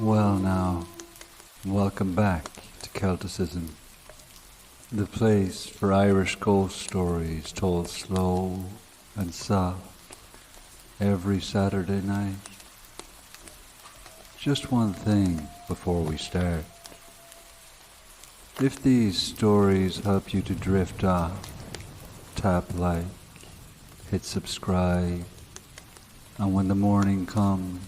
Well now, welcome back to Celticism, the place for Irish ghost stories told slow and soft every Saturday night. Just one thing before we start. If these stories help you to drift off, tap like, hit subscribe, and when the morning comes,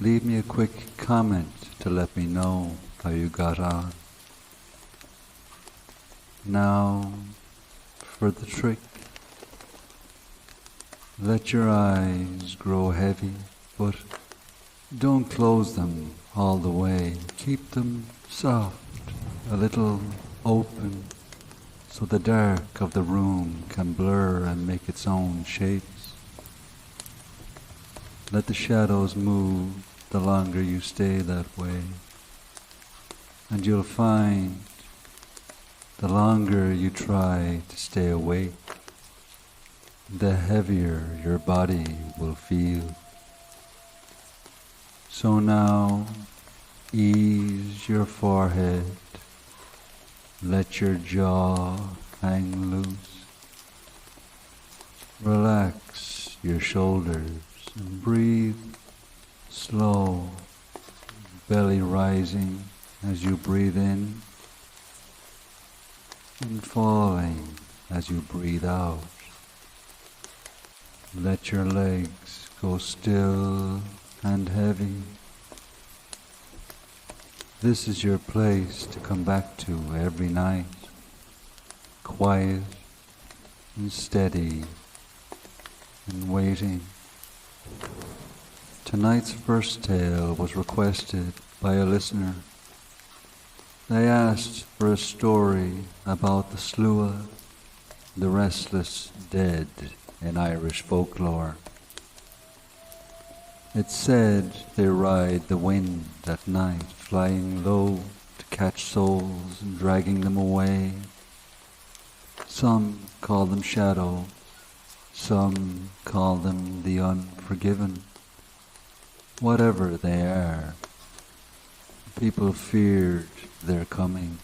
leave me a quick comment to let me know how you got on. Now, for the trick. Let your eyes grow heavy, but don't close them all the way. Keep them soft, a little open, so the dark of the room can blur and make its own shapes. Let the shadows move the longer you stay that way, and you'll find the longer you try to stay awake, the heavier your body will feel. So now, ease your forehead, let your jaw hang loose, relax your shoulders and breathe slow, belly rising as you breathe in and falling as you breathe out. Let your legs go still and heavy. This is your place to come back to every night, quiet and steady and waiting. Tonight's first tale was requested by a listener. They asked for a story about the Sluagh, the restless dead in Irish folklore. It's said they ride the wind at night, flying low to catch souls and dragging them away. Some call them shadows, some call them the unforgiven. Whatever they are, people feared their coming.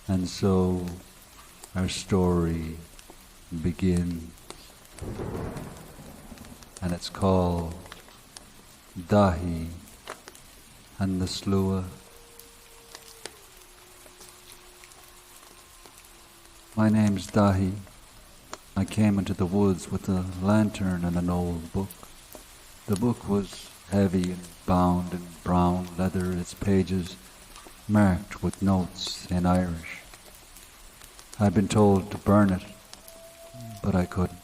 And so our story begins. And it's called Daithí and the Sluagh. My name's Daithi. I came into the woods with a lantern and an old book. The book was heavy and bound in brown leather, its pages marked with notes in Irish. I'd been told to burn it, but I couldn't.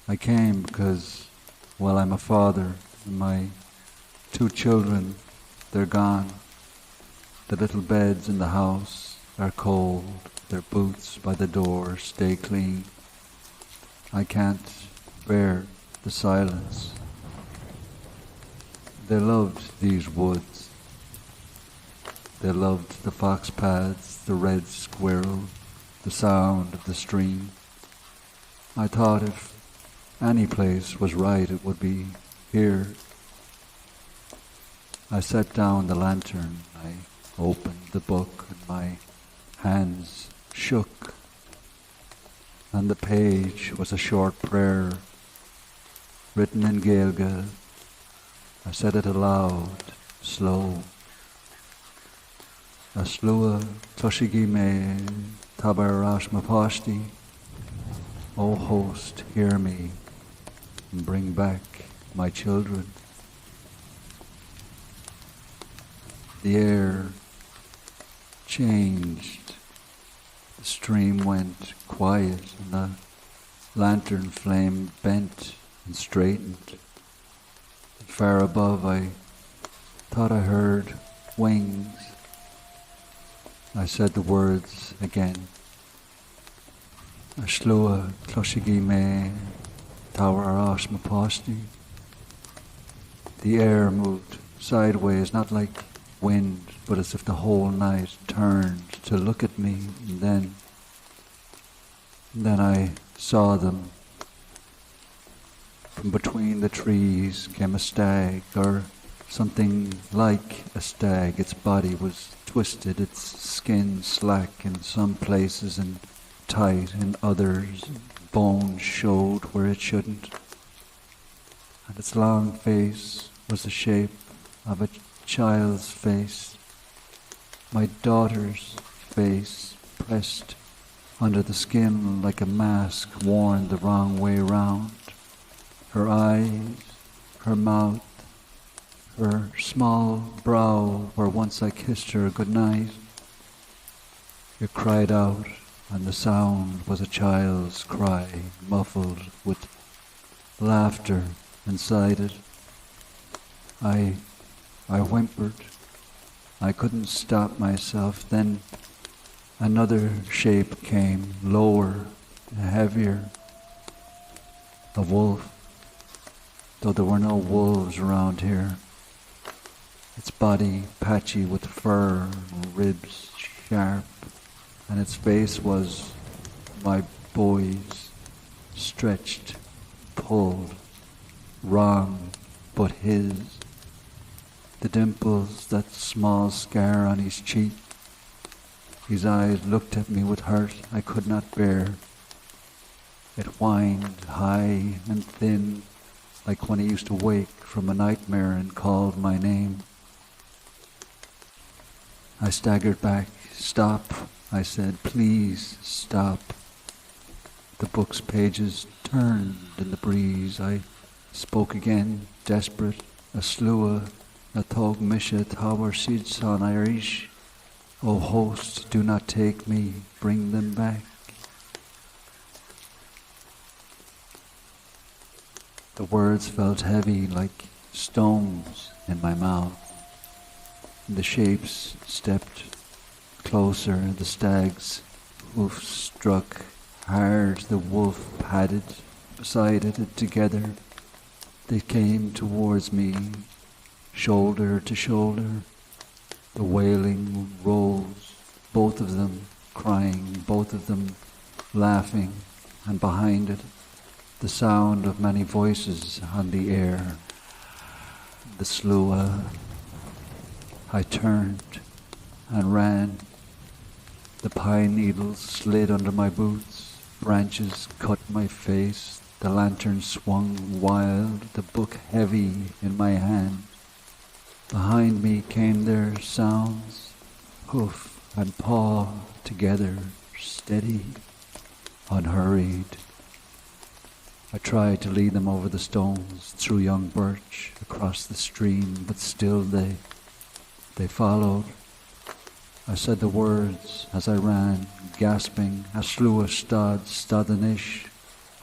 I came because, well, I'm a father, and my 2 children, they're gone. The little beds in the house are cold, their boots by the door stay clean. I can't bear the silence. They loved these woods. They loved the fox paths, the red squirrel, the sound of the stream. I thought if any place was right, it would be here. I set down the lantern, I opened the book, and my hands shook. And the page was a short prayer, written in Gaeilge. I said it aloud, slow. A Sluagh Clusky me Abhartach mapáistí. O host, hear me and bring back my children. The air changed. The stream went quiet and the lantern flame bent and straightened. Far above I thought I heard wings. I said the words again. A Sluagh Clusky me Abhartach mapáistí. The air moved sideways, not like wind, but as if the whole night turned to look at me, and then I saw them. From between the trees came a stag, or something like a stag. Its body was twisted, its skin slack in some places and tight in others. Bone showed where it shouldn't. And its long face was the shape of a child's face. My daughter's face, pressed under the skin like a mask worn the wrong way round. Her eyes, her mouth, her small brow where once I kissed her good night. It cried out, and the sound was a child's cry, muffled with laughter inside it. I whimpered. I couldn't stop myself. Then another shape came, lower, heavier. A wolf, though there were no wolves around here. Its body patchy with fur, ribs sharp, and its face was my boy's, stretched, pulled, wrong, but his. The dimples, that small scar on his cheek. His eyes looked at me with hurt I could not bear. It whined high and thin, like when he used to wake from a nightmare and called my name. I staggered back. Stop, I said, please stop. The book's pages turned in the breeze. I spoke again, desperate, a Sluagh, a Thog Misha Tower Sid Son Irish. O host, do not take me, bring them back. The words felt heavy like stones in my mouth. The shapes stepped closer, the stag's hoof struck hard, the wolf padded beside it together. They came towards me, shoulder to shoulder. The wailing rose, both of them crying, both of them laughing, and behind it, the sound of many voices on the air. The Sluagh. I turned and ran. The pine needles slid under my boots, branches cut my face, the lantern swung wild, the book heavy in my hand. Behind me came their sounds, hoof and paw together, steady, unhurried. I tried to lead them over the stones, through young birch, across the stream, but still they followed. I said the words as I ran, gasping, a Sluagh stadanish.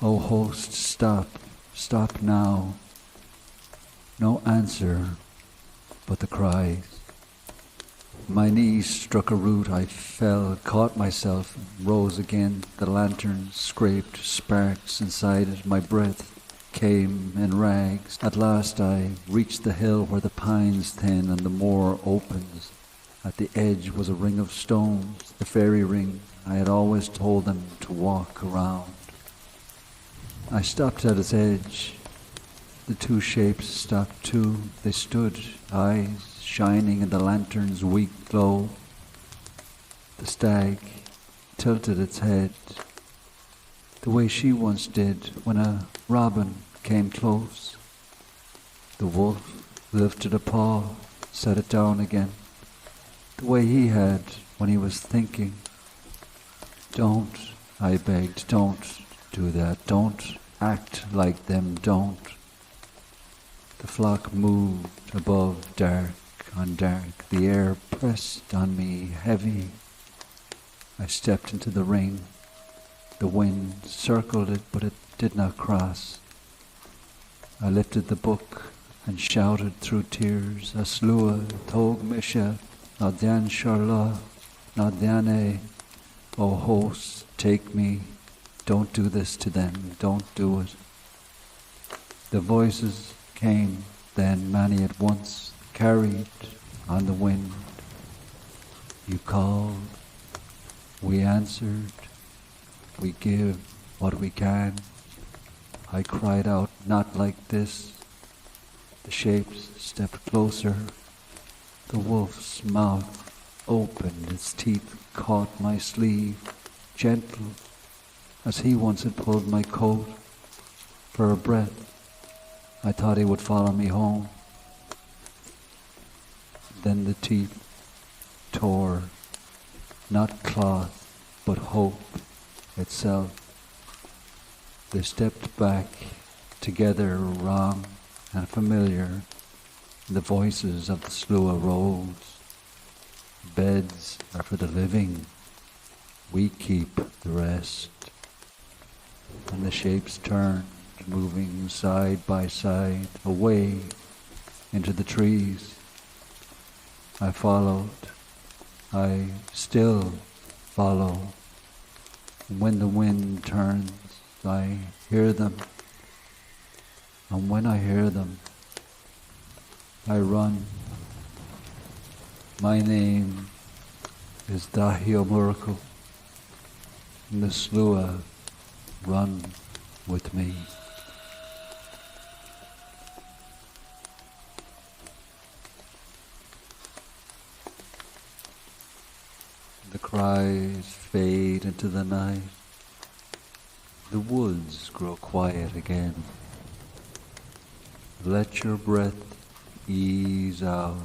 O host, stop, stop now. No answer but the cries. My knees struck a root, I fell, caught myself, rose again. The lantern scraped sparks inside it, my breath came in rags. At last I reached the hill where the pines thin and the moor opens. At the edge was a ring of stones, the fairy ring I had always told them to walk around. I stopped at its edge. The two shapes stopped too. They stood, eyes shining in the lantern's weak glow. The stag tilted its head, the way she once did when a robin came close. The wolf lifted a paw, set it down again, the way he had when he was thinking. Don't, I begged, don't do that, don't act like them, don't. The flock moved above, dark on dark. The air pressed on me heavy. I stepped into the ring. The wind circled it, but it did not cross. I lifted the book and shouted through tears, a Sluagh, Thog Misha, Nadian Sharla, Nadiane. O host, take me. Don't do this to them. Don't do it. The voices came then, many at once, carried on the wind. You called, we answered, we give what we can. I cried out, "Not like this." The shapes stepped closer. The wolf's mouth opened, its teeth caught my sleeve, gentle, as he once had pulled my coat. For a breath, I thought he would follow me home. Then the teeth tore, not cloth, but hope itself. They stepped back, together, wrong and familiar. The voices of the Sluagh rose. Beds are for the living. We keep the rest. And the shapes turned, moving side by side, away into the trees. I followed. I still follow. When the wind turns, I hear them. And when I hear them, I run. My name is Daithí Abhartach, and the Sluagh run with me. The cries fade into the night. The woods grow quiet again. Let your breath ease out.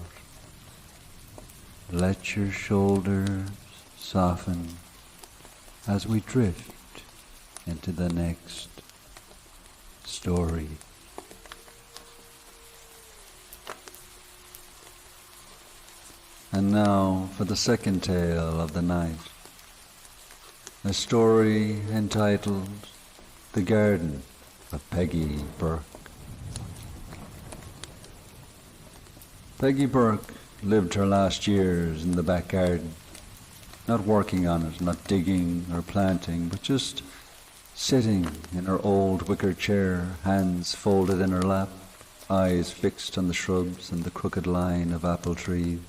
Let your shoulders soften as we drift into the next story. And now for the second tale of the night, a story entitled The Garden of Peggy Burke. Peggy Burke lived her last years in the back garden, not working on it, not digging or planting, but just sitting in her old wicker chair, hands folded in her lap, eyes fixed on the shrubs and the crooked line of apple trees.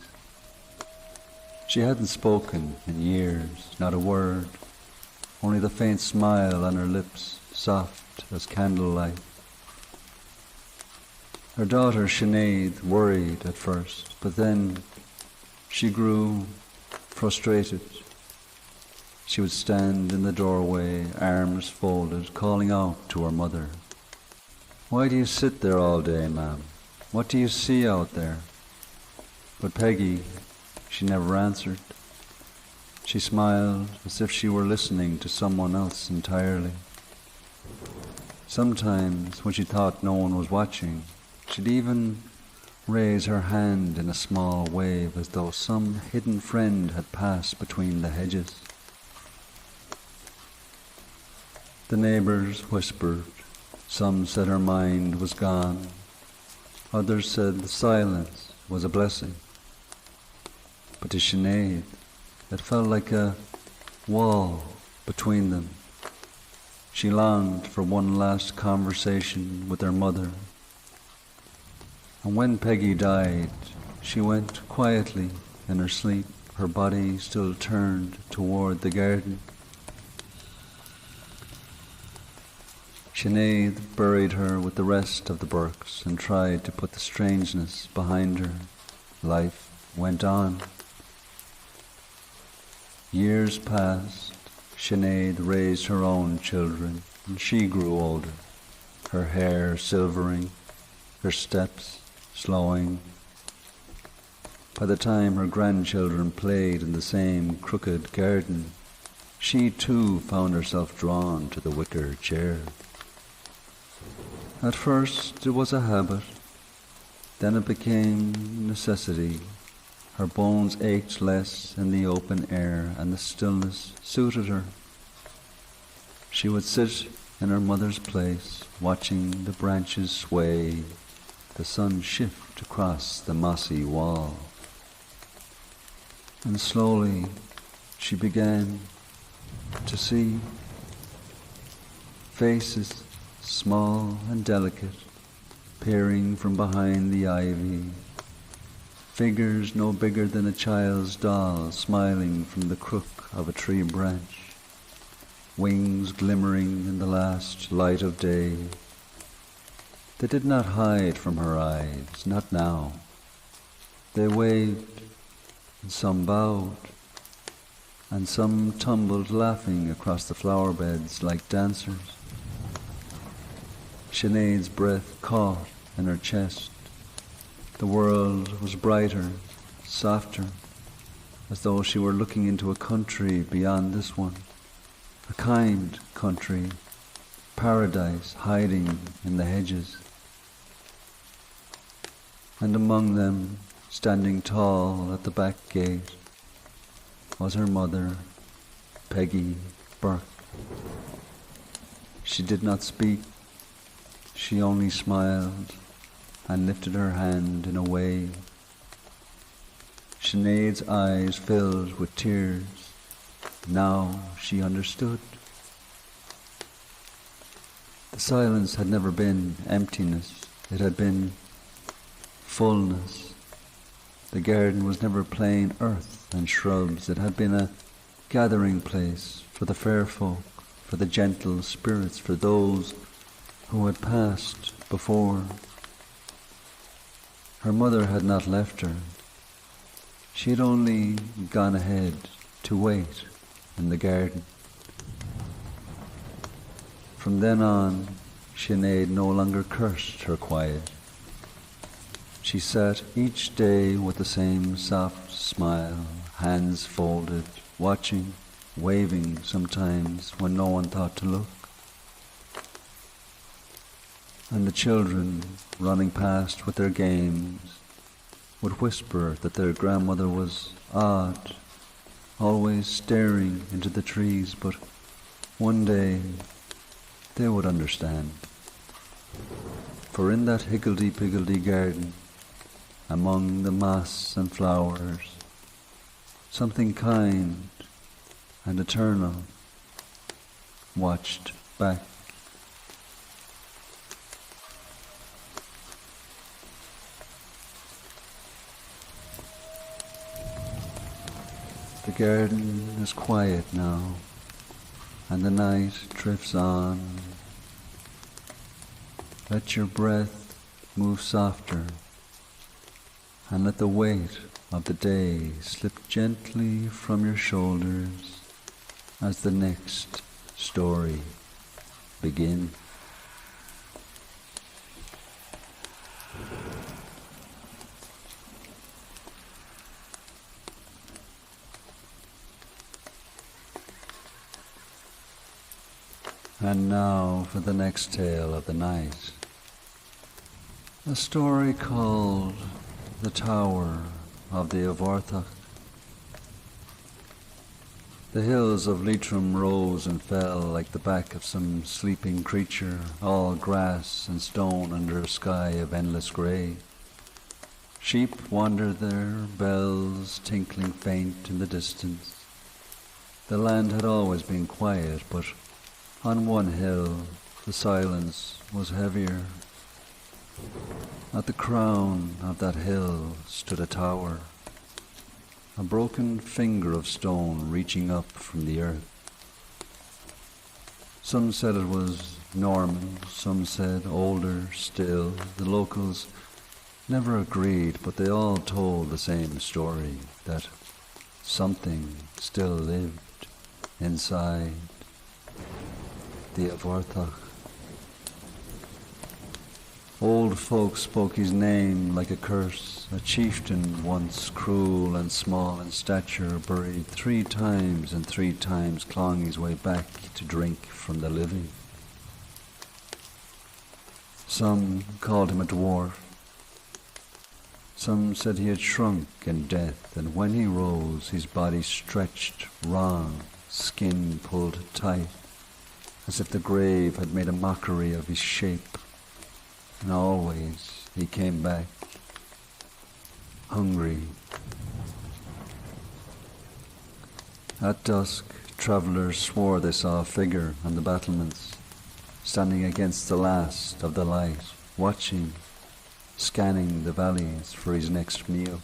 She hadn't spoken in years, not a word, only the faint smile on her lips, soft as candlelight. Her daughter Sinead worried at first, but then she grew frustrated. She would stand in the doorway, arms folded, calling out to her mother. "Why do you sit there all day, ma'am? What do you see out there?" But Peggy, she never answered. She smiled as if she were listening to someone else entirely. Sometimes, when she thought no one was watching, she'd even raise her hand in a small wave as though some hidden friend had passed between the hedges. The neighbours whispered. Some said her mind was gone. Others said the silence was a blessing. But to Sinead, it felt like a wall between them. She longed for one last conversation with her mother. And when Peggy died, she went quietly in her sleep, her body still turned toward the garden. Sinead buried her with the rest of the Burkes and tried to put the strangeness behind her. Life went on. Years passed. Sinead raised her own children, and she grew older, her hair silvering, her steps slowing. By the time her grandchildren played in the same crooked garden, she too found herself drawn to the wicker chair. At first it was a habit, then it became necessity. Her bones ached less in the open air, and the stillness suited her. She would sit in her mother's place, watching the branches sway, the sun shift across the mossy wall. And slowly she began to see faces, small and delicate, peering from behind the ivy, figures no bigger than a child's doll smiling from the crook of a tree branch. wings glimmering in the last light of day. They did not hide from her eyes, not now. They waved, and some bowed, and some tumbled laughing across the flower beds like dancers. Sinead's breath caught in her chest. The world was brighter, softer, as though she were looking into a country beyond this one, a kind country, paradise hiding in the hedges. And among them, standing tall at the back gate, was her mother, Peggy Burke. She did not speak. She only smiled and lifted her hand in a wave. Sinead's eyes filled with tears. Now she understood. The silence had never been emptiness. It had been fullness. The garden was never plain earth and shrubs. It had been a gathering place for the fair folk, for the gentle spirits, for those who had passed before. Her mother had not left her. She had only gone ahead to wait in the garden. From then on, Sinead no longer cursed her quiet. She sat each day with the same soft smile, hands folded, watching, waving sometimes when no one thought to look. And the children, running past with their games, would whisper that their grandmother was odd, always staring into the trees, but one day they would understand. For in that higgledy-piggledy garden, among the moss and flowers, something kind and eternal watched back. The garden is quiet now, and the night drifts on. Let your breath move softer, and let the weight of the day slip gently from your shoulders as the next story begins. And now for the next tale of the night. A story called The Tower of the Abhartach. The hills of Leitrim rose and fell like the back of some sleeping creature, all grass and stone under a sky of endless grey. Sheep wandered there, bells tinkling faint in the distance. The land had always been quiet, but on one hill the silence was heavier. At the crown of that hill stood a tower, a broken finger of stone reaching up from the earth. Some said it was Norman, some said older still. The locals never agreed, but they all told the same story, that something still lived inside the Abhartach. Old folk spoke his name like a curse, a chieftain once cruel and small in stature, buried 3 times and 3 times clawing his way back to drink from the living. Some called him a dwarf. Some said he had shrunk in death, and when he rose his body stretched wrong, skin pulled tight, as if the grave had made a mockery of his shape. And always he came back, hungry. At dusk, travellers swore they saw a figure on the battlements, standing against the last of the light, watching, scanning the valleys for his next meal.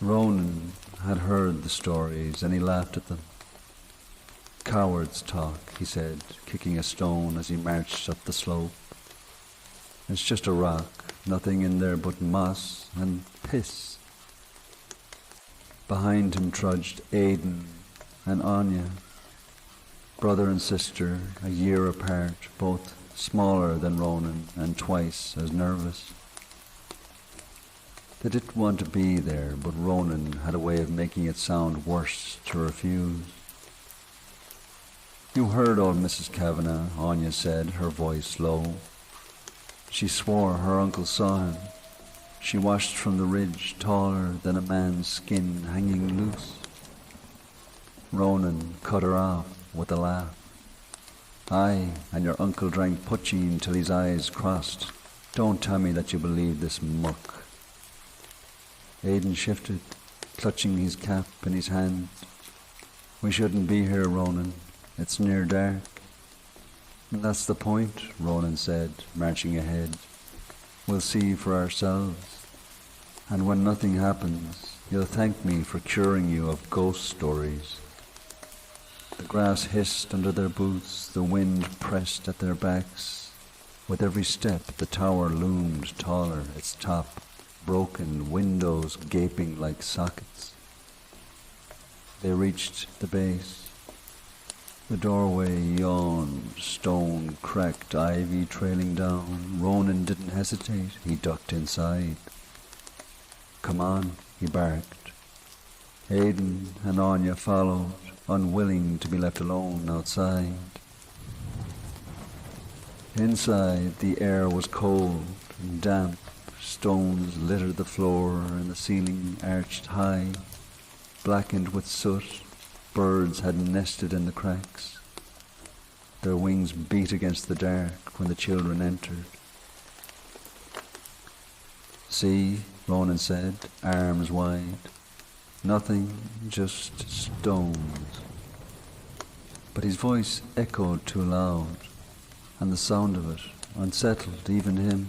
Ronan had heard the stories, and he laughed at them. Cowards talk, he said, kicking a stone as he marched up the slope. It's just a rock, nothing in there but moss and piss. Behind him trudged Aidan and Anya, brother and sister, a year apart, both smaller than Ronan and twice as nervous. They didn't want to be there, but Ronan had a way of making it sound worse to refuse. You heard old Mrs. Kavanagh, Anya said, her voice low. She swore her uncle saw him. She watched from the ridge, taller than a man's skin hanging loose. Ronan cut her off with a laugh. Aye, and your uncle drank poitín till his eyes crossed. Don't tell me that you believe this muck. Aidan shifted, clutching his cap in his hand. We shouldn't be here, Ronan. It's near dark. That's the point, Ronan said, marching ahead. We'll see for ourselves. And when nothing happens, you'll thank me for curing you of ghost stories. The grass hissed under their boots, the wind pressed at their backs. With every step, the tower loomed taller, its top broken, windows gaping like sockets. They reached the base. The doorway yawned, stone cracked, ivy trailing down. Ronan didn't hesitate, he ducked inside. Come on, he barked. Aidan and Anya followed, unwilling to be left alone outside. Inside, the air was cold and damp. Stones littered the floor and the ceiling arched high, blackened with soot. Birds had nested in the cracks. Their wings beat against the dark when the children entered. See, Ronan said, arms wide. Nothing, just stones. But his voice echoed too loud, and the sound of it unsettled even him.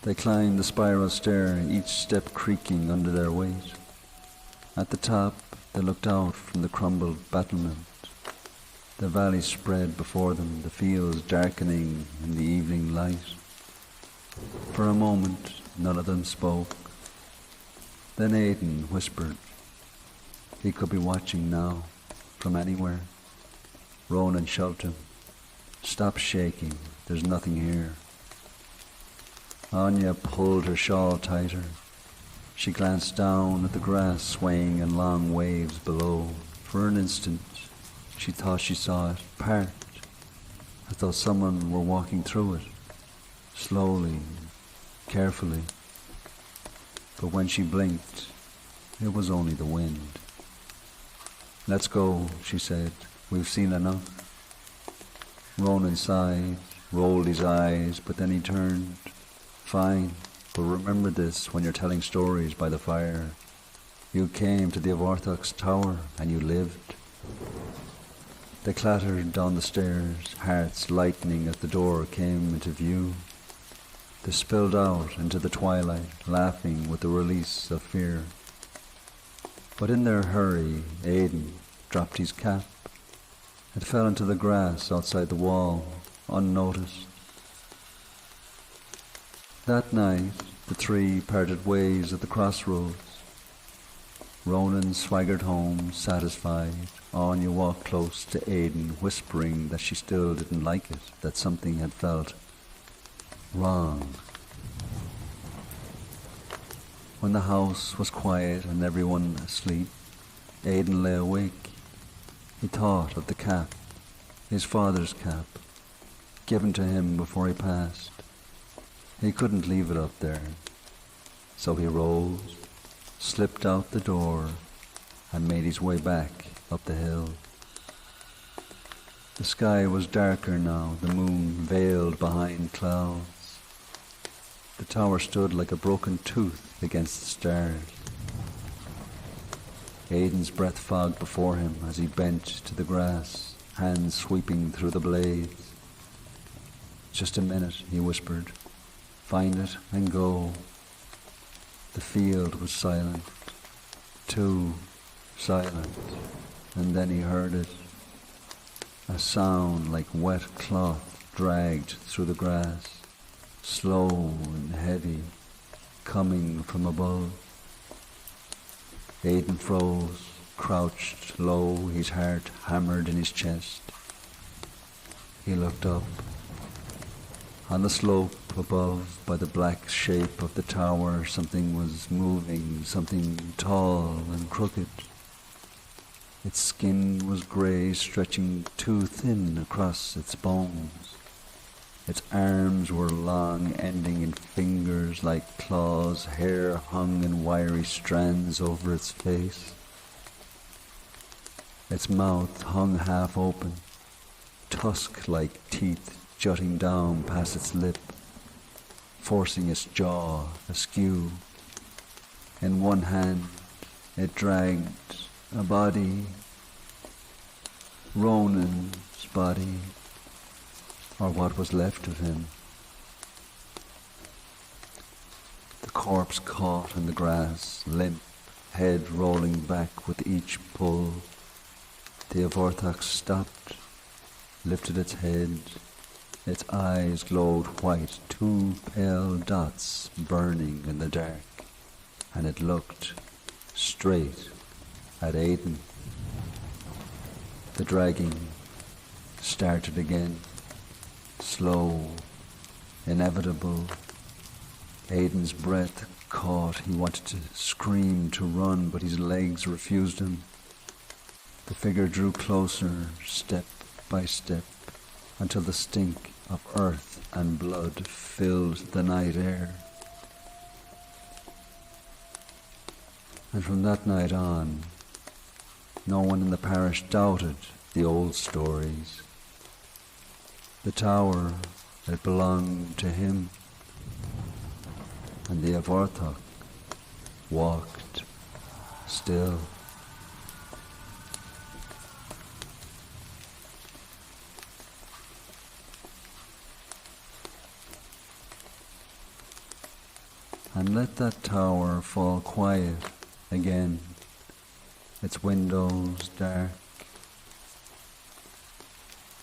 They climbed the spiral stair, each step creaking under their weight. At the top, they looked out from the crumbled battlement. The valley spread before them, the fields darkening in the evening light. For a moment, none of them spoke. Then Aidan whispered. He could be watching now, from anywhere. Ronan shoved him. Stop shaking, there's nothing here. Anya pulled her shawl tighter. She glanced down at the grass swaying in long waves below. For an instant, she thought she saw it part, as though someone were walking through it, slowly, carefully. But when she blinked, it was only the wind. Let's go, she said. We've seen enough. Ronan sighed, rolled his eyes, but then he turned. Fine. But remember this when you're telling stories by the fire. You came to the Abhartach's tower and you lived. They clattered down the stairs, hearts lightening as the door came into view. They spilled out into the twilight, laughing with the release of fear. But in their hurry, Aidan dropped his cap. It fell into the grass outside the wall, unnoticed. That night, the three parted ways at the crossroads. Ronan swaggered home, satisfied. Anya walked close to Aidan, whispering that she still didn't like it, that something had felt wrong. When the house was quiet and everyone asleep, Aidan lay awake. He thought of the cap, his father's cap, given to him before he passed. He couldn't leave it up there, so he rose, slipped out the door, and made his way back up the hill. The sky was darker now, the moon veiled behind clouds. The tower stood like a broken tooth against the stars. Aidan's breath fogged before him as he bent to the grass, hands sweeping through the blades. Just a minute, he whispered. Find it and go. The field was silent, too silent. and then he heard it, a sound like wet cloth dragged through the grass, slow and heavy, coming from above. Aidan froze, crouched low, his heart hammered in his chest. He looked up. On the slope above, by the black shape of the tower, something was moving, something tall and crooked. Its skin was grey, stretching too thin across its bones. Its arms were long, ending in fingers like claws. Hair hung in wiry strands over its face. Its mouth hung half open, tusk-like teeth jutting down past its lip, forcing its jaw askew. In one hand it dragged a body, Ronan's body, or what was left of him. The corpse caught in the grass, limp, head rolling back with each pull. The Abhartach stopped, lifted its head. Its eyes glowed white, two pale dots burning in the dark, and it looked straight at Aidan. The dragging started again, slow, inevitable. Aidan's breath caught. He wanted to scream, to run, but his legs refused him. The figure drew closer, step by step, until the stink of earth and blood filled the night air. And from that night on, no one in the parish doubted the old stories. The tower had belonged to him, and the Abhartach walked still. And let that tower fall quiet again, its windows dark.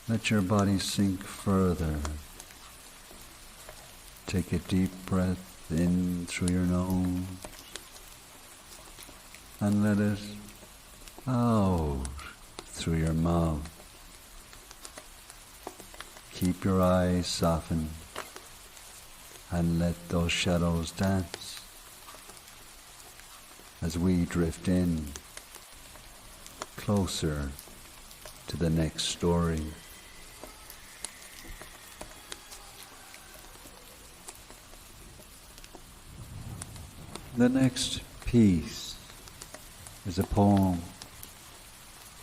Let your body sink further. Take a deep breath in through your nose, and let it out through your mouth. Keep your eyes softened, and let those shadows dance as we drift in closer to the next story. The next piece is a poem,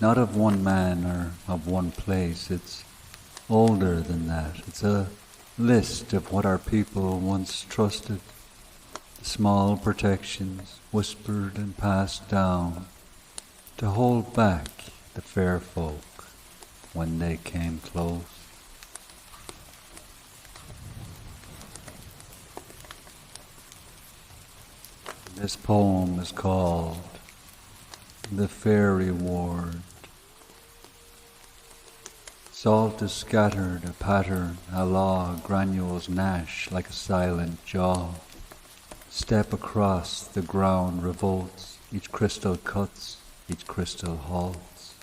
not of one man or of one place. It's older than that. It's a list of what our people once trusted, the small protections whispered and passed down to hold back the fair folk when they came close. This poem is called The Fairy Ward. Salt is scattered, a pattern, a law, granules gnash like a silent jaw. Step across, the ground revolts, each crystal cuts, each crystal halts.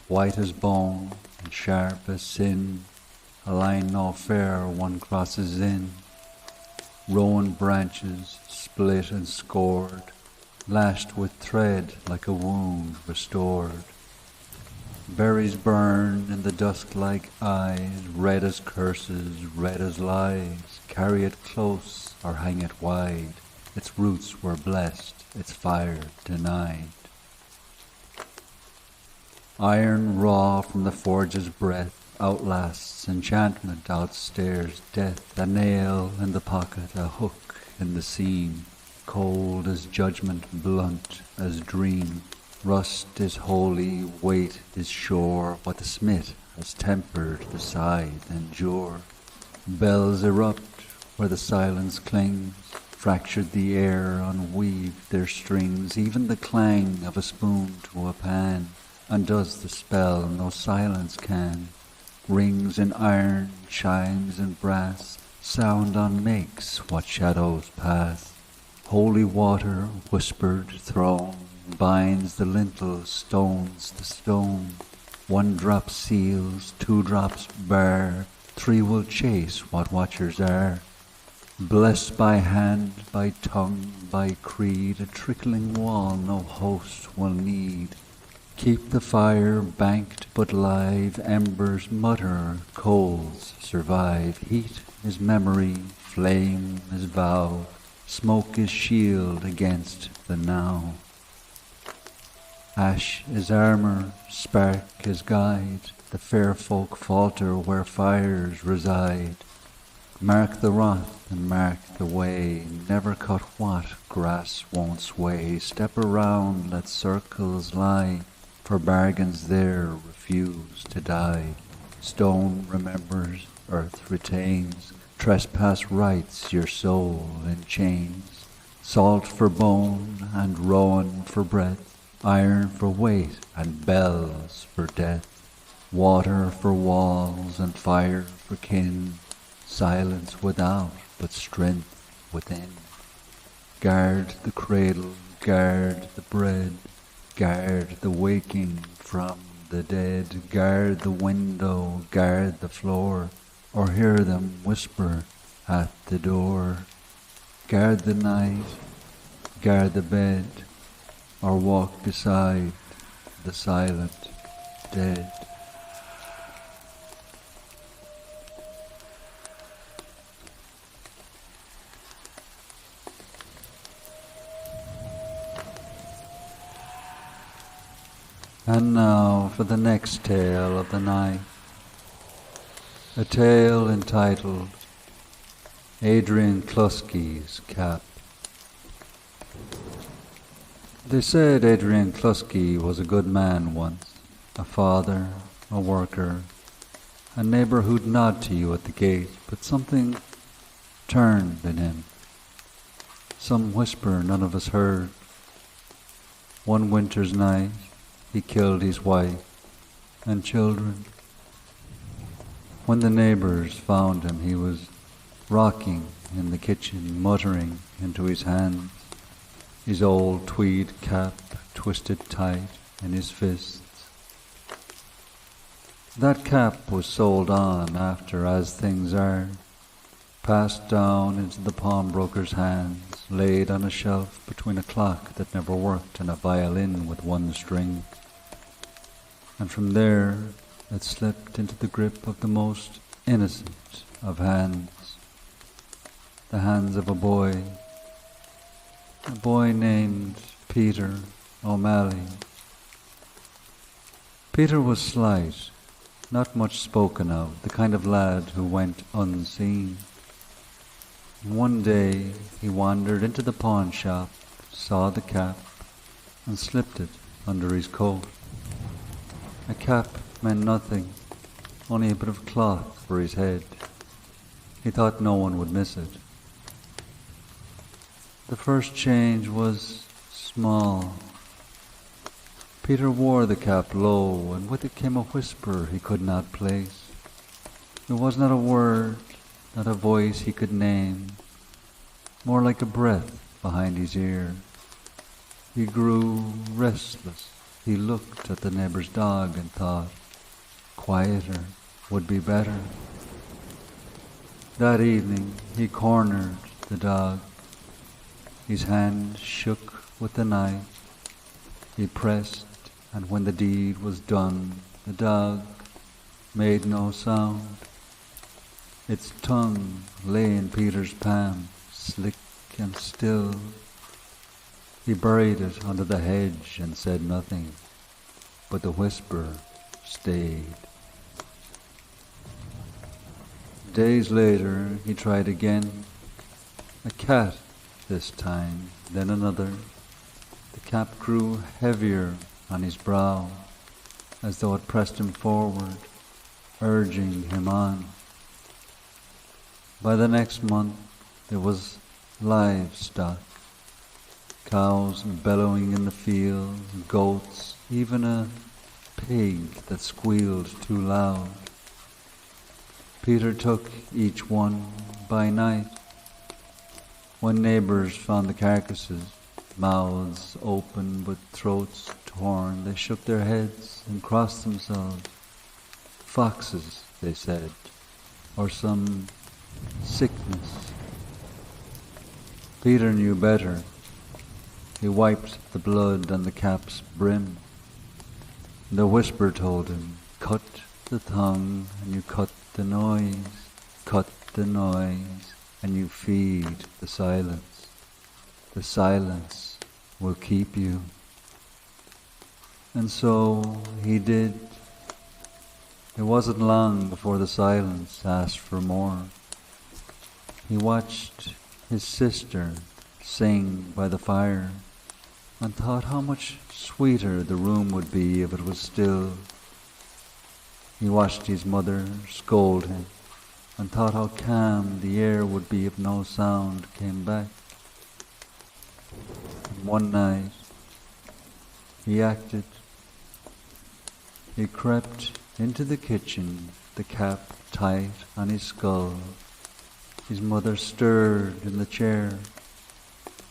White as bone and sharp as sin, a line no fair one crosses in. Rowan branches, split and scored, lashed with thread like a wound restored. Berries burn in the dusk-like eyes, red as curses, red as lies. Carry it close or hang it wide. Its roots were blessed, its fire denied. Iron raw from the forge's breath outlasts enchantment, outstares death. A nail in the pocket, a hook in the seam, cold as judgment, blunt as dream. Rust is holy, weight is sure, what the smith has tempered the scythe endure. Bells erupt where the silence clings, fractured the air unweaved their strings. Even the clang of a spoon to a pan undoes the spell no silence can. Rings in iron, chimes in brass, sound unmakes what shadows pass. Holy water, whispered throne, binds the lintel, stones the stone. 1 drop seals, 2 drops bar, 3 will chase what watchers are. Blessed by hand, by tongue, by creed, a trickling wall no host will need. Keep the fire banked but live, embers mutter, coals survive. Heat is memory, flame is vow, smoke is shield against the now. Ash is armour, spark is guide, the fair folk falter where fires reside. Mark the wrath and mark the way, never cut what grass won't sway. Step around, let circles lie, for bargains there refuse to die. Stone remembers, earth retains, trespass rights your soul in chains. Salt for bone and rowan for breath, iron for weight and bells for death. Water for walls and fire for kin, silence without but strength within. Guard the cradle, guard the bread, guard the waking from the dead. Guard the window, guard the floor, or hear them whisper at the door. Guard the night, guard the bed, or walk beside the silent dead. And now for the next tale of the night, a tale entitled Adrian Clusky's Cap. They said Adrian Clusky was a good man once, a father, a worker, a neighbour who'd nod to you at the gate, but something turned in him, some whisper none of us heard. One winter's night, he killed his wife and children. When the neighbours found him, he was rocking in the kitchen, muttering into his hands, his old tweed cap twisted tight in his fists. That cap was sold on after, as things are, passed down into the pawnbroker's hands, laid on a shelf between a clock that never worked and a violin with 1 string. And from there it slipped into the grip of the most innocent of hands, the hands of a boy named Peter O'Malley. Peter was slight, not much spoken of, the kind of lad who went unseen. One day he wandered into the pawn shop, saw the cap, and slipped it under his coat. A cap meant nothing, only a bit of cloth for his head. He thought no one would miss it. The first change was small. Peter wore the cap low, and with it came a whisper he could not place. It was not a word, not a voice he could name, more like a breath behind his ear. He grew restless. He looked at the neighbour's dog and thought, quieter would be better. That evening he cornered the dog. His hand shook with the knife. He pressed, and when the deed was done, the dog made no sound. Its tongue lay in Peter's palm, slick and still. He buried it under the hedge and said nothing, but the whisper stayed. Days later he tried again, a cat this time, then another. The cap grew heavier on his brow, as though it pressed him forward, urging him on. By the next month there was livestock, cows bellowing in the fields, goats, even a pig that squealed too loud. Peter took each one by night. When neighbours found the carcasses, mouths open but throats torn, they shook their heads and crossed themselves. Foxes, they said, or some sickness. Peter knew better. He wiped the blood on the cap's brim. The whisper told him, cut the tongue and you cut the noise, cut the noise and you feed the silence. The silence will keep you. And so he did. It wasn't long before the silence asked for more. He watched his sister sing by the fire and thought how much sweeter the room would be if it was still. He watched his mother scold him and thought how calm the air would be if no sound came back. And one night he acted. He crept into the kitchen, the cap tight on his skull. His mother stirred in the chair.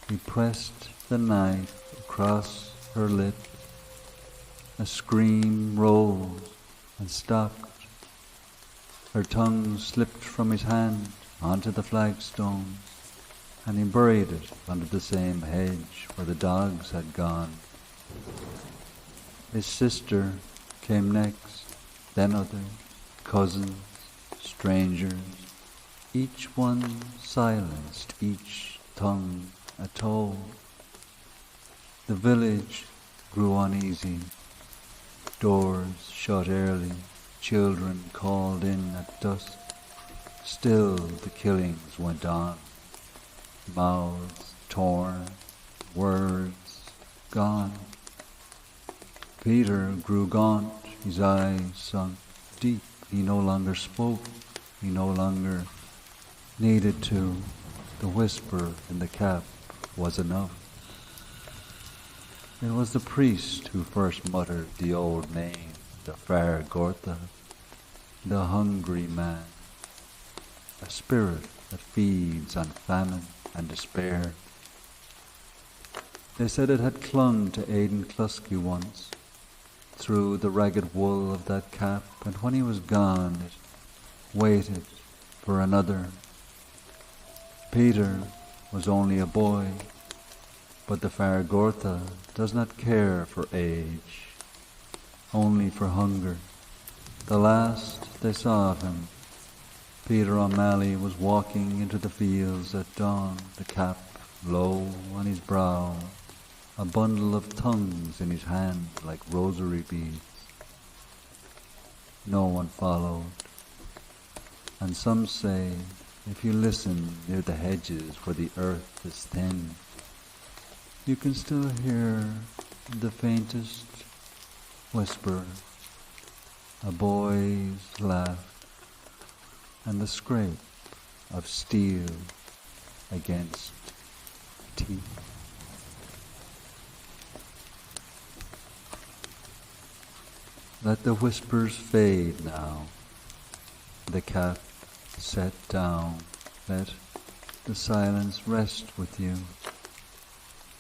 He pressed the knife across her lip. A scream rose and stopped. Her tongue slipped from his hand onto the flagstones, and he buried it under the same hedge where the dogs had gone. His sister came next, then others, cousins, strangers, each one silenced, each tongue a toll. The village grew uneasy. Doors shut early, children called in at dusk. Still the killings went on. Mouths torn, words gone. Peter grew gaunt, his eyes sunk deep. He no longer spoke, he no longer needed to. The whisper in the cap was enough. It was the priest who first muttered the old name, the Fair Gortha, the hungry man, a spirit that feeds on famine and despair. They said it had clung to Adrian Clusky once, through the ragged wool of that cap, and when he was gone it waited for another. Peter was only a boy, but the Fair Gortha does not care for age, only for hunger. The last they saw of him, Peter O'Malley was walking into the fields at dawn, the cap low on his brow, a bundle of tongues in his hand like rosary beads. No one followed, and some say if you listen near the hedges where the earth is thin, you can still hear the faintest whisper, a boy's laugh, and the scrape of steel against teeth. Let the whispers fade now, the cap set down, let the silence rest with you.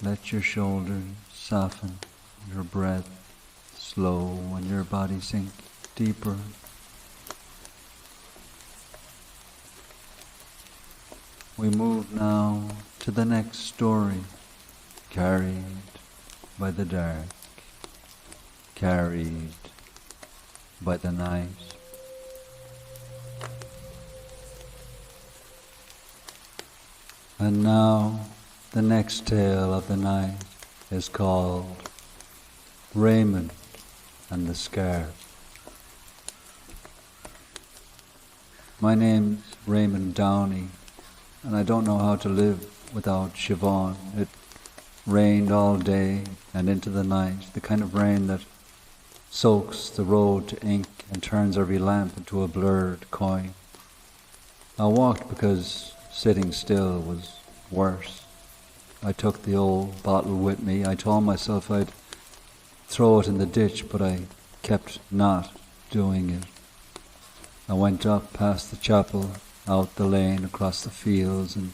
Let your shoulders soften, your breath slow, and your body sink deeper. We move now to the next story, carried by the dark, carried by the night. And now the next tale of the night is called Raymond and the Scarf. My name's Raymond Downey, and I don't know how to live without Siobhan. It rained all day and into the night, the kind of rain that soaks the road to ink and turns every lamp into a blurred coin. I walked because sitting still was worse. I took the old bottle with me. I told myself I'd throw it in the ditch, but I kept not doing it. I went up past the chapel, out the lane, across the fields, and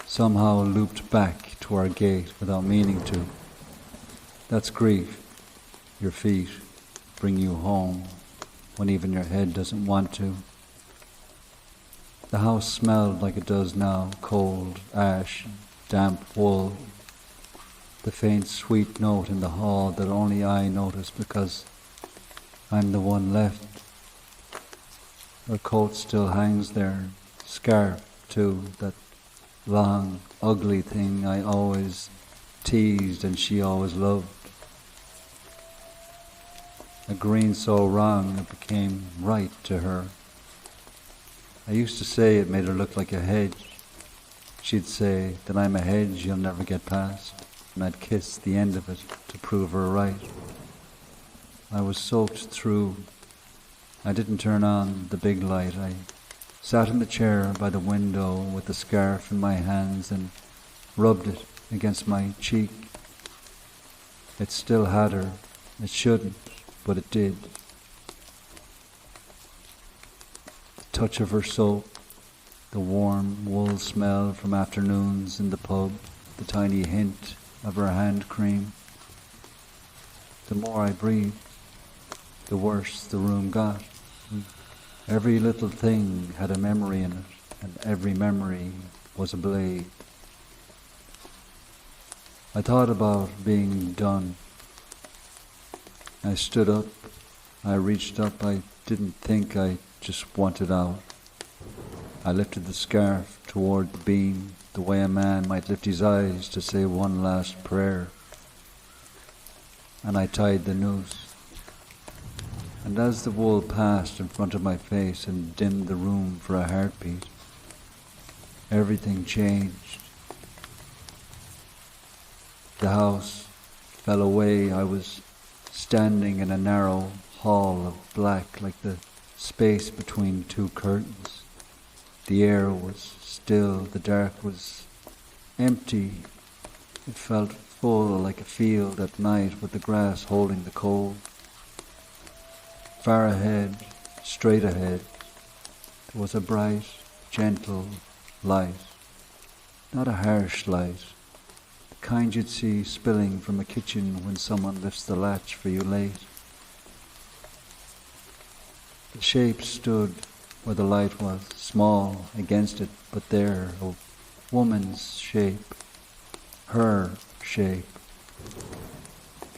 somehow looped back to our gate without meaning to. That's grief. Your feet bring you home when even your head doesn't want to. The house smelled like it does now, cold ash, damp wool, the faint sweet note in the hall that only I notice because I'm the one left. Her coat still hangs there, scarf too, that long, ugly thing I always teased and she always loved. A green so wrong it became right to her. I used to say it made her look like a hedge. She'd say that I'm a hedge you'll never get past, and I'd kiss the end of it to prove her right. I was soaked through. I didn't turn on the big light. I sat in the chair by the window with the scarf in my hands and rubbed it against my cheek. It still had her. It shouldn't, but it did. The touch of her soap, the warm wool smell from afternoons in the pub, the tiny hint of her hand cream. The more I breathed, the worse the room got. Every little thing had a memory in it, and every memory was a blade. I thought about being done. I stood up. I reached up. I didn't think. I just wanted out. I lifted the scarf toward the beam, the way a man might lift his eyes to say one last prayer. And I tied the noose. And as the wool passed in front of my face and dimmed the room for a heartbeat, everything changed. The house fell away. I was standing in a narrow hall of black, like the space between two curtains. The air was still, the dark was empty. It felt full, like a field at night with the grass holding the cold. Far ahead, straight ahead, there was a bright, gentle light. Not a harsh light, the kind you'd see spilling from a kitchen when someone lifts the latch for you late. The shape stood where the light was, small against it, but there, a woman's shape, her shape.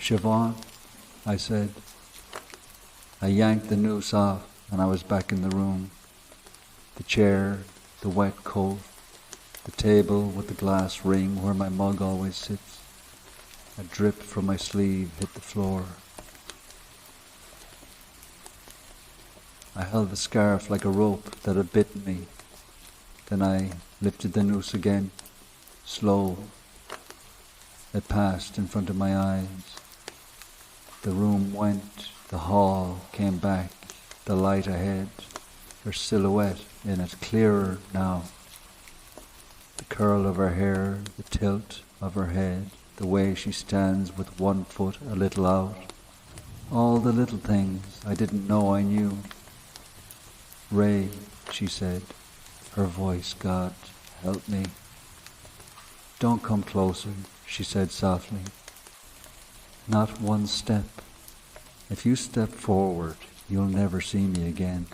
Siobhan, I said. I yanked the noose off and I was back in the room. The chair, the wet coat, the table with the glass ring where my mug always sits. A drip from my sleeve hit the floor. I held the scarf like a rope that had bitten me. Then I lifted the noose again, slow. It passed in front of my eyes. The room went. The hall came back, the light ahead, her silhouette in it, clearer now. The curl of her hair, the tilt of her head, the way she stands with one foot a little out. All the little things I didn't know I knew. Ray, she said, her voice, God, help me. Don't come closer, she said softly. Not one step. If you step forward, you'll never see me again.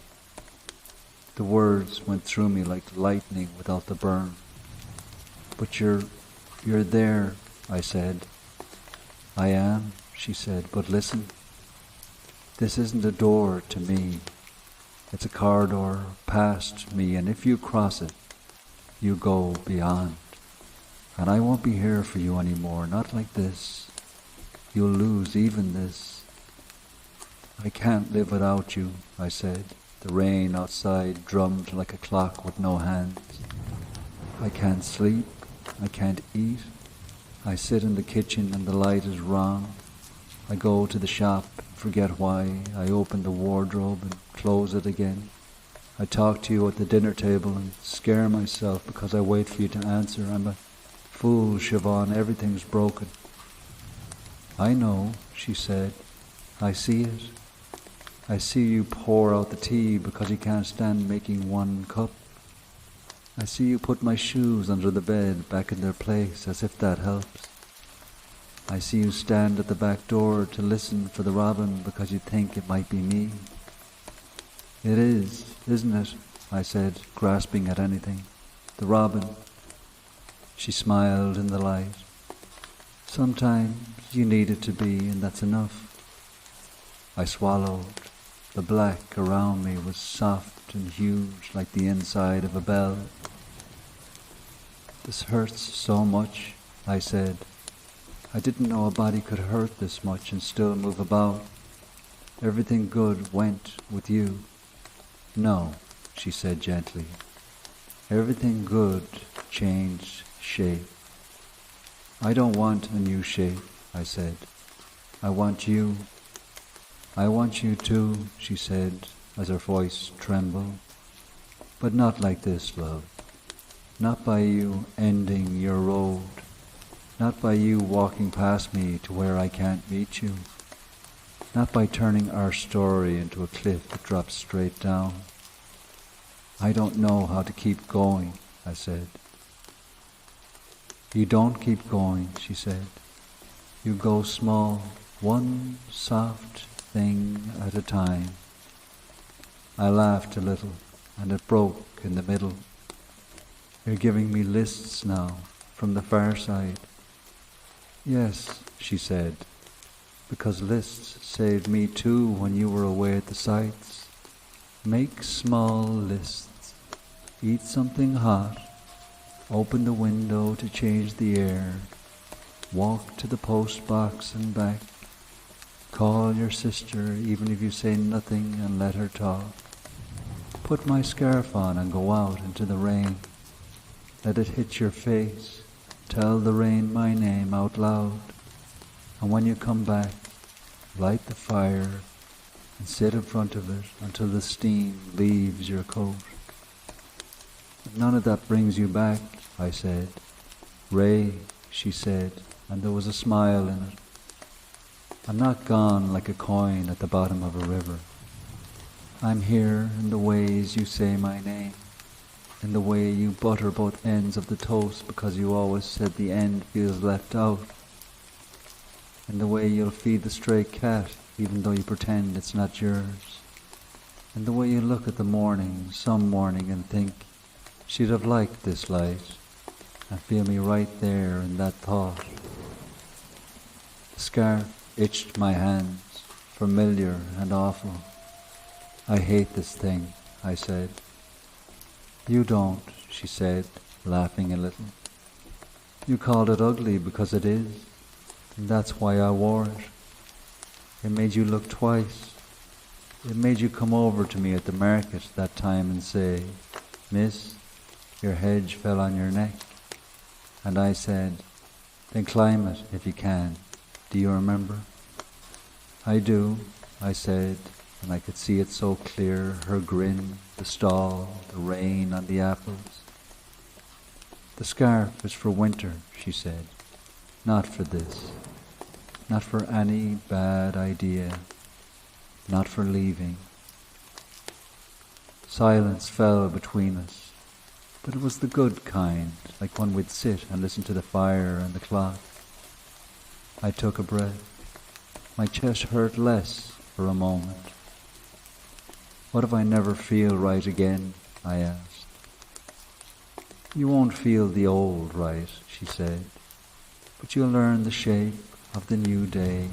The words went through me like lightning without the burn. But you're there, I said. I am, she said, but listen. This isn't a door to me. It's a corridor past me, and if you cross it, you go beyond. And I won't be here for you anymore, not like this. You'll lose even this. I can't live without you, I said. The rain outside drummed like a clock with no hands. I can't sleep. I can't eat. I sit in the kitchen and the light is wrong. I go to the shop and forget why. I open the wardrobe and close it again. I talk to you at the dinner table and scare myself because I wait for you to answer. I'm a fool, Siobhan. Everything's broken. I know, she said. I see it. I see you pour out the tea because you can't stand making one cup. I see you put my shoes under the bed back in their place as if that helps. I see you stand at the back door to listen for the robin because you think it might be me. It is, isn't it? I said, grasping at anything. The robin. She smiled in the light. Sometimes you need it to be, and that's enough. I swallowed. The black around me was soft and huge like the inside of a bell. This hurts so much, I said. I didn't know a body could hurt this much and still move about. Everything good went with you. No, she said gently. Everything good changed shape. I don't want a new shape, I said. I want you. I want you too, she said, as her voice trembled. But not like this, love. Not by you ending your road. Not by you walking past me to where I can't meet you. Not by turning our story into a cliff that drops straight down. I don't know how to keep going, I said. You don't keep going, she said. You go small, one soft thing at a time. I laughed a little, and it broke in the middle. You're giving me lists now, from the far side. Yes, she said, because lists saved me too when you were away at the sites. Make small lists. Eat something hot. Open the window to change the air. Walk to the post box and back. Call your sister even if you say nothing and let her talk. Put my scarf on and go out into the rain. Let it hit your face. Tell the rain my name out loud. And when you come back, light the fire and sit in front of it until the steam leaves your coat. But none of that brings you back, I said. Ray, she said, and there was a smile in it. I'm not gone like a coin at the bottom of a river. I'm here in the ways you say my name, in the way you butter both ends of the toast because you always said the end feels left out, in the way you'll feed the stray cat even though you pretend it's not yours, in the way you look at the morning, some morning, and think, she'd have liked this light, and feel me right there in that thought. The scarf itched my hands, familiar and awful. I hate this thing, I said. You don't, she said, laughing a little. You called it ugly because it is, and that's why I wore it. It made you look twice. It made you come over to me at the market that time and say, Miss, your hedge fell on your neck. And I said, then climb it if you can. Do you remember? I do, I said, and I could see it so clear, her grin, the stall, the rain on the apples. The scarf is for winter, she said, not for this, not for any bad idea, not for leaving. Silence fell between us, but it was the good kind, like when we'd sit and listen to the fire and the clock. I took a breath. My chest hurt less for a moment. What if I never feel right again? I asked. You won't feel the old right, she said, but you'll learn the shape of the new day.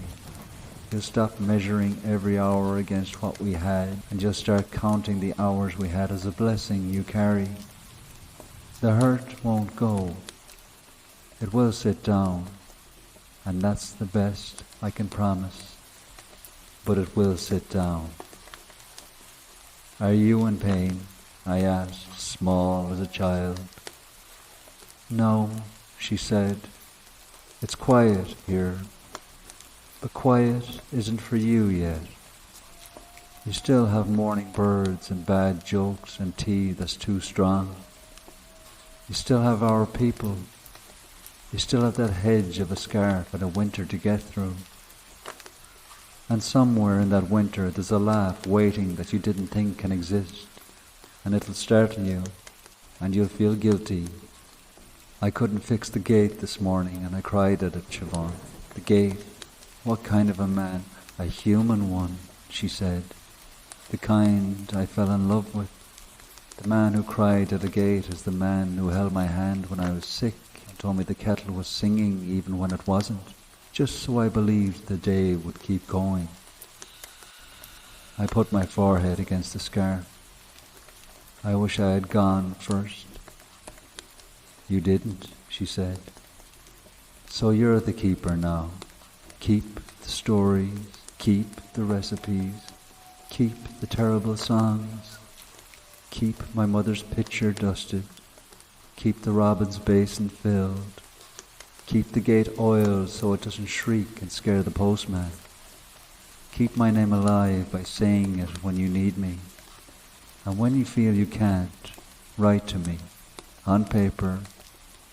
You'll stop measuring every hour against what we had and just start counting the hours we had as a blessing you carry. The hurt won't go. It will sit down, and that's the best I can promise. But it will sit down. Are you in pain? I asked, small as a child. No, she said. It's quiet here. But quiet isn't for you yet. You still have morning birds and bad jokes and tea that's too strong. You still have our people. You still have that hedge of a scarf and a winter to get through. And somewhere in that winter there's a laugh waiting that you didn't think can exist, and it'll startle you, and you'll feel guilty. I couldn't fix the gate this morning, and I cried at it, Siobhan. The gate. What kind of a man? A human one, she said. The kind I fell in love with. The man who cried at the gate is the man who held my hand when I was sick and told me the kettle was singing even when it wasn't, just so I believed the day would keep going. I put my forehead against the scarf. I wish I had gone first. You didn't, she said. So you're the keeper now. Keep the stories, keep the recipes, keep the terrible songs, keep my mother's pitcher dusted, keep the robin's basin filled, keep the gate oiled so it doesn't shriek and scare the postman. Keep my name alive by saying it when you need me. And when you feel you can't, write to me, on paper,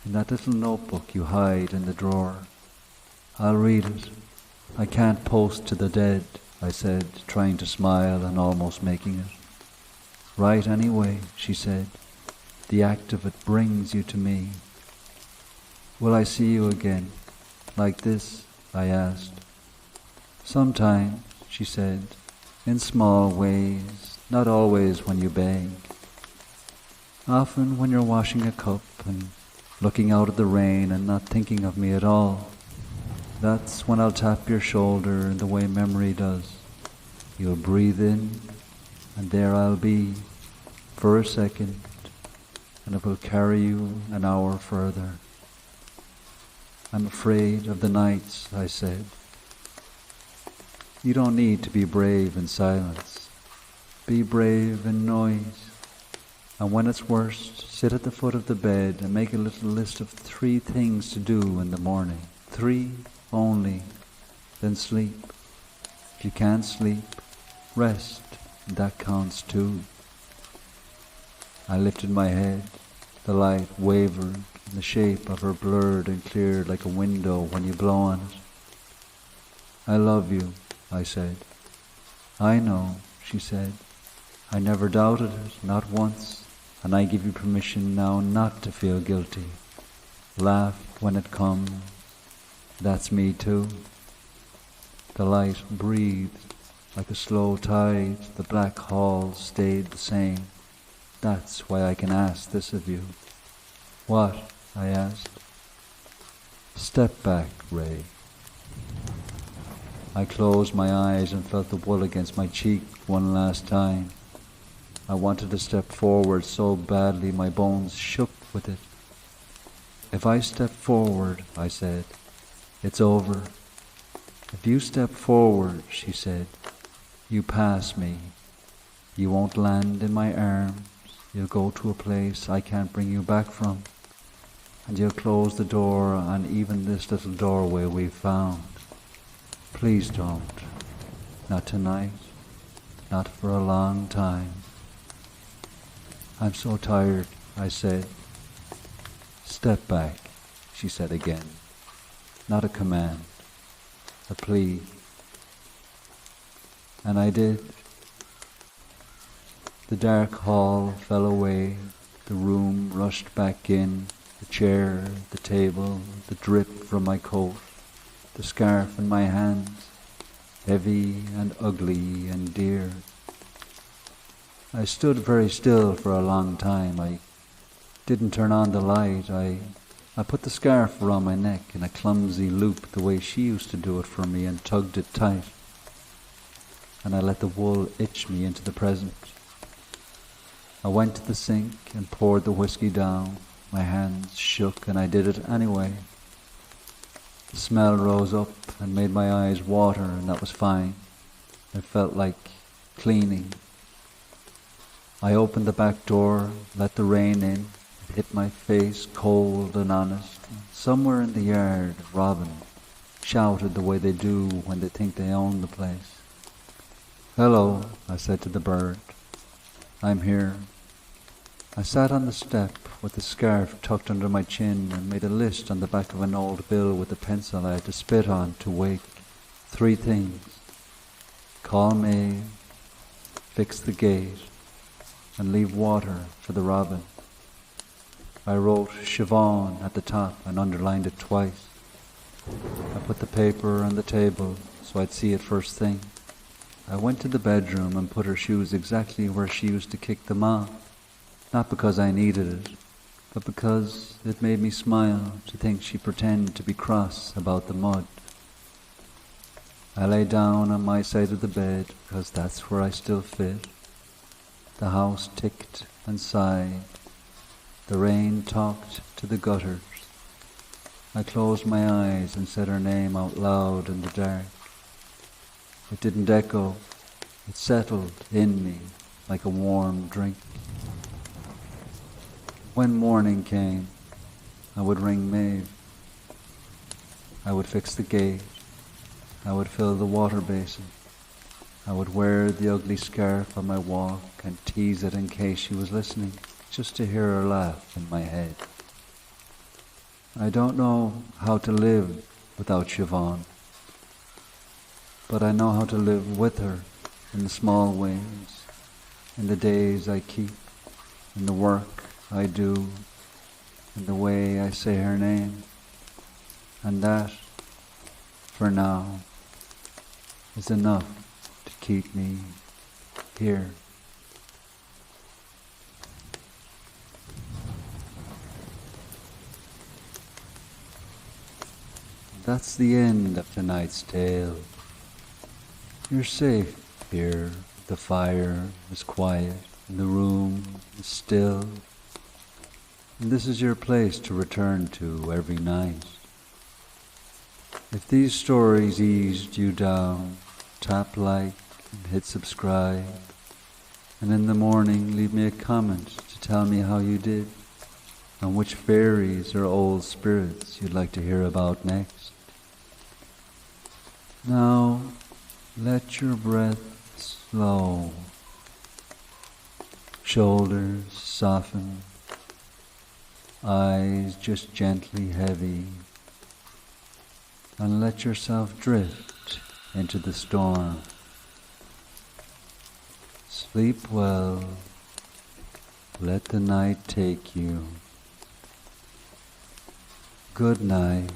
in that little notebook you hide in the drawer. I'll read it. I can't post to the dead, I said, trying to smile and almost making it. Write anyway, she said. The act of it brings you to me. Will I see you again, like this? I asked. Sometimes, she said, in small ways, not always when you beg. Often when you're washing a cup and looking out at the rain and not thinking of me at all. That's when I'll tap your shoulder in the way memory does. You'll breathe in, and there I'll be, for a second, and it will carry you an hour further. I'm afraid of the nights, I said. You don't need to be brave in silence. Be brave in noise. And when it's worst, sit at the foot of the bed and make a little list of 3 things to do in the morning. 3 only. Then sleep. If you can't sleep, rest. That counts too. I lifted my head. The light wavered, and the shape of her blurred and cleared like a window when you blow on it. I love you, I said. I know, she said. I never doubted it, not once, and I give you permission now not to feel guilty. Laugh when it comes. That's me too. The light breathed like a slow tide. The black hall stayed the same. That's why I can ask this of you. What? I asked. Step back, Ray. I closed my eyes and felt the wool against my cheek one last time. I wanted to step forward so badly my bones shook with it. If I step forward, I said, it's over. If you step forward, she said, you pass me. You won't land in my arms. You'll go to a place I can't bring you back from. And you'll close the door on even this little doorway we've found. Please don't. Not tonight. Not for a long time. I'm so tired, I said. Step back, she said again. Not a command, a plea. And I did. The dark hall fell away, the room rushed back in, the chair, the table, the drip from my coat, the scarf in my hands, heavy and ugly and dear. I stood very still for a long time. I didn't turn on the light. I put the scarf around my neck in a clumsy loop the way she used to do it for me and tugged it tight. And I let the wool itch me into the present. I went to the sink and poured the whiskey down. My hands shook and I did it anyway. The smell rose up and made my eyes water, and that was fine. It felt like cleaning. I opened the back door, let the rain in, hit my face cold and honest. Somewhere in the yard, a robin shouted the way they do when they think they own the place. Hello, I said to the bird. I'm here. I sat on the step with the scarf tucked under my chin and made a list on the back of an old bill with a pencil I had to spit on to wake. 3 things. call Maeve, fix the gate, and leave water for the robin. I wrote Siobhan at the top and underlined it twice. I put the paper on the table so I'd see it first thing. I went to the bedroom and put her shoes exactly where she used to kick them off, not because I needed it, but because it made me smile to think she pretended to be cross about the mud. I lay down on my side of the bed because that's where I still fit. The house ticked and sighed. The rain talked to the gutters. I closed my eyes and said her name out loud in the dark. It didn't echo. It settled in me like a warm drink. When morning came, I would ring Maeve. I would fix the gate. I would fill the water basin. I would wear the ugly scarf on my walk and tease it in case she was listening, just to hear her laugh in my head. I don't know how to live without Siobhan, but I know how to live with her in the small ways, in the days I keep, in the work I do, in the way I say her name, and that, for now, is enough to keep me here. That's the end of tonight's tale. You're safe here. The fire is quiet, and the room is still. And this is your place to return to every night. If these stories eased you down, tap like and hit subscribe. And in the morning, leave me a comment to tell me how you did, and which fairies or old spirits you'd like to hear about next. Now, let your breath slow. Shoulders soften. Eyes just gently heavy. And let yourself drift into the storm. Sleep well. Let the night take you. Good night.